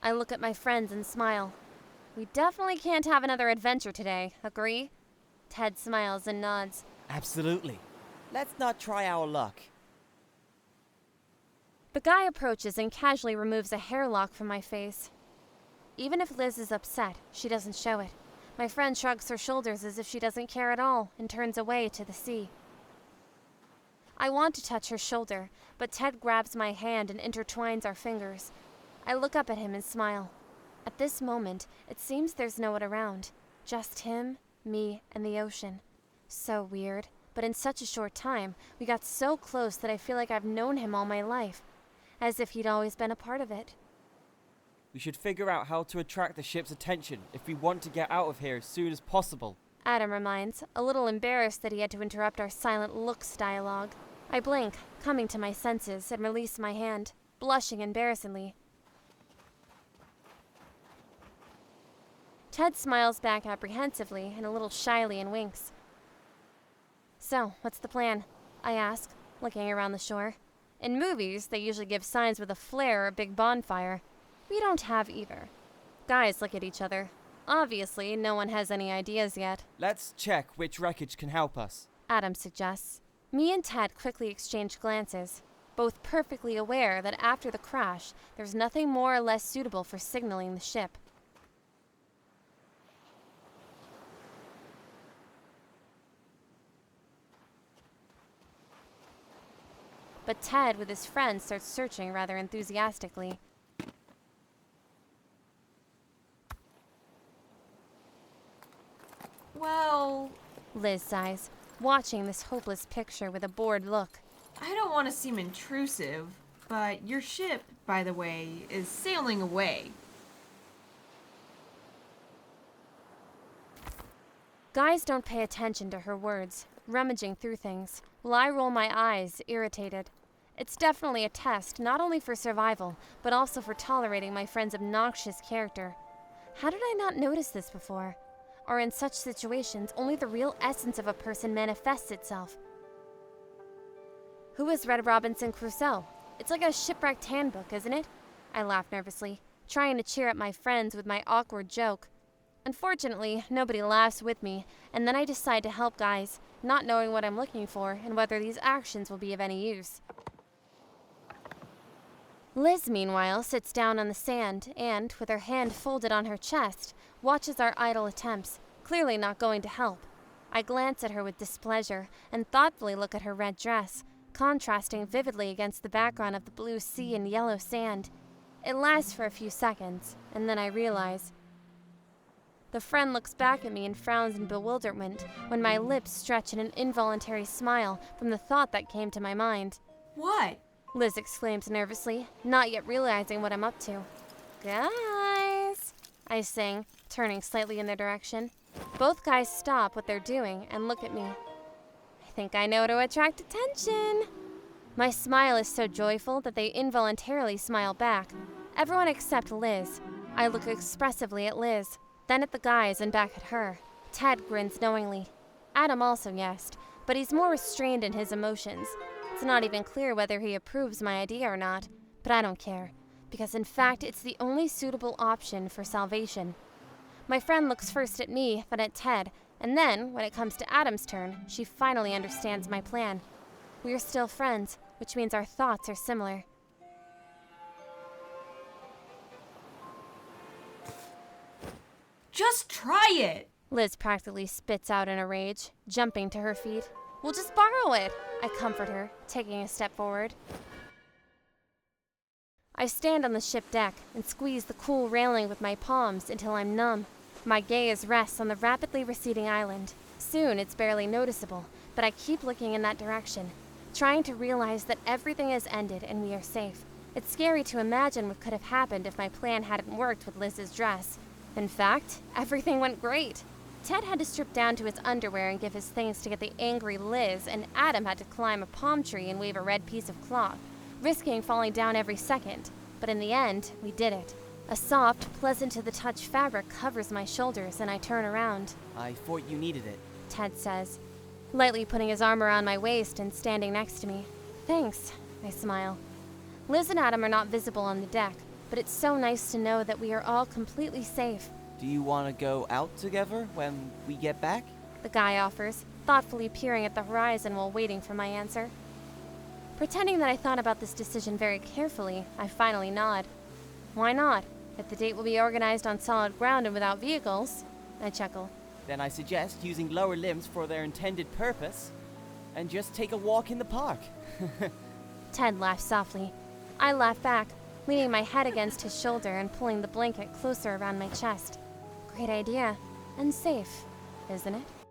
I look at my friends and smile. We definitely can't have another adventure today, agree? Ted smiles and nods. Absolutely. Let's not try our luck. The guy approaches and casually removes a hairlock from my face. Even if Liz is upset, she doesn't show it. My friend shrugs her shoulders as if she doesn't care at all and turns away to the sea. I want to touch her shoulder, but Ted grabs my hand and intertwines our fingers. I look up at him and smile. At this moment, it seems there's no one around. Just him, me, and the ocean. So weird, but in such a short time, we got so close that I feel like I've known him all my life. As if he'd always been a part of it. We should figure out how to attract the ship's attention if we want to get out of here as soon as possible. Adam reminds, a little embarrassed that he had to interrupt our silent looks dialogue. I blink, coming to my senses, and release my hand, blushing embarrassedly. Ted smiles back apprehensively and a little shyly and winks. So, what's the plan? I ask, looking around the shore. In movies, they usually give signs with a flare or a big bonfire. We don't have either. Guys look at each other. Obviously, no one has any ideas yet. Let's check which wreckage can help us. Adam suggests. Me and Ted quickly exchange glances, both perfectly aware that after the crash, there's nothing more or less suitable for signaling the ship. But Ted, with his friend, starts searching rather enthusiastically. Well, Liz sighs, watching this hopeless picture with a bored look. I don't want to seem intrusive, but your ship, by the way, is sailing away. Guys don't pay attention to her words, rummaging through things, while I roll my eyes, irritated. It's definitely a test, not only for survival, but also for tolerating my friend's obnoxious character. How did I not notice this before? Or in such situations, only the real essence of a person manifests itself. Who has read Robinson Crusoe? It's like a shipwrecked handbook, isn't it? I laugh nervously, trying to cheer up my friends with my awkward joke. Unfortunately, nobody laughs with me, and then I decide to help guys, not knowing what I'm looking for and whether these actions will be of any use. Liz, meanwhile, sits down on the sand and, with her hand folded on her chest, watches our idle attempts, clearly not going to help. I glance at her with displeasure and thoughtfully look at her red dress, contrasting vividly against the background of the blue sea and yellow sand. It lasts for a few seconds, and then I realize. The friend looks back at me and frowns in bewilderment when my lips stretch in an involuntary smile from the thought that came to my mind. What? Liz exclaims nervously, not yet realizing what I'm up to. Guys, I sing, turning slightly in their direction. Both guys stop what they're doing and look at me. I think I know how to attract attention. My smile is so joyful that they involuntarily smile back. Everyone except Liz. I look expressively at Liz, then at the guys and back at her. Ted grins knowingly. Adam also yesed, but he's more restrained in his emotions. It's not even clear whether he approves my idea or not, but I don't care, because in fact it's the only suitable option for salvation. My friend looks first at me, then at Ted, and then, when it comes to Adam's turn, she finally understands my plan. We are still friends, which means our thoughts are similar. Just try it! Liz practically spits out in a rage, jumping to her feet. We'll just borrow it, I comfort her, taking a step forward. I stand on the ship deck and squeeze the cool railing with my palms until I'm numb. My gaze rests on the rapidly receding island. Soon it's barely noticeable, but I keep looking in that direction, trying to realize that everything has ended and we are safe. It's scary to imagine what could have happened if my plan hadn't worked with Liz's dress. In fact, everything went great. Ted had to strip down to his underwear and give his things to get the angry Liz, and Adam had to climb a palm tree and wave a red piece of cloth, risking falling down every second. But in the end, we did it. A soft, pleasant-to-the-touch fabric covers my shoulders, and I turn around. I thought you needed it. Ted says, lightly putting his arm around my waist and standing next to me. Thanks, I smile. Liz and Adam are not visible on the deck, but it's so nice to know that we are all completely safe, Do you want to go out together when we get back? the guy offers, thoughtfully peering at the horizon while waiting for my answer. Pretending that I thought about this decision very carefully, I finally nod. Why not? If the date will be organized on solid ground and without vehicles, I chuckle. Then I suggest using lower limbs for their intended purpose and just take a walk in the park. Ted laughs softly. I laugh back, leaning my head against his shoulder and pulling the blanket closer around my chest. Great idea. And safe, isn't it?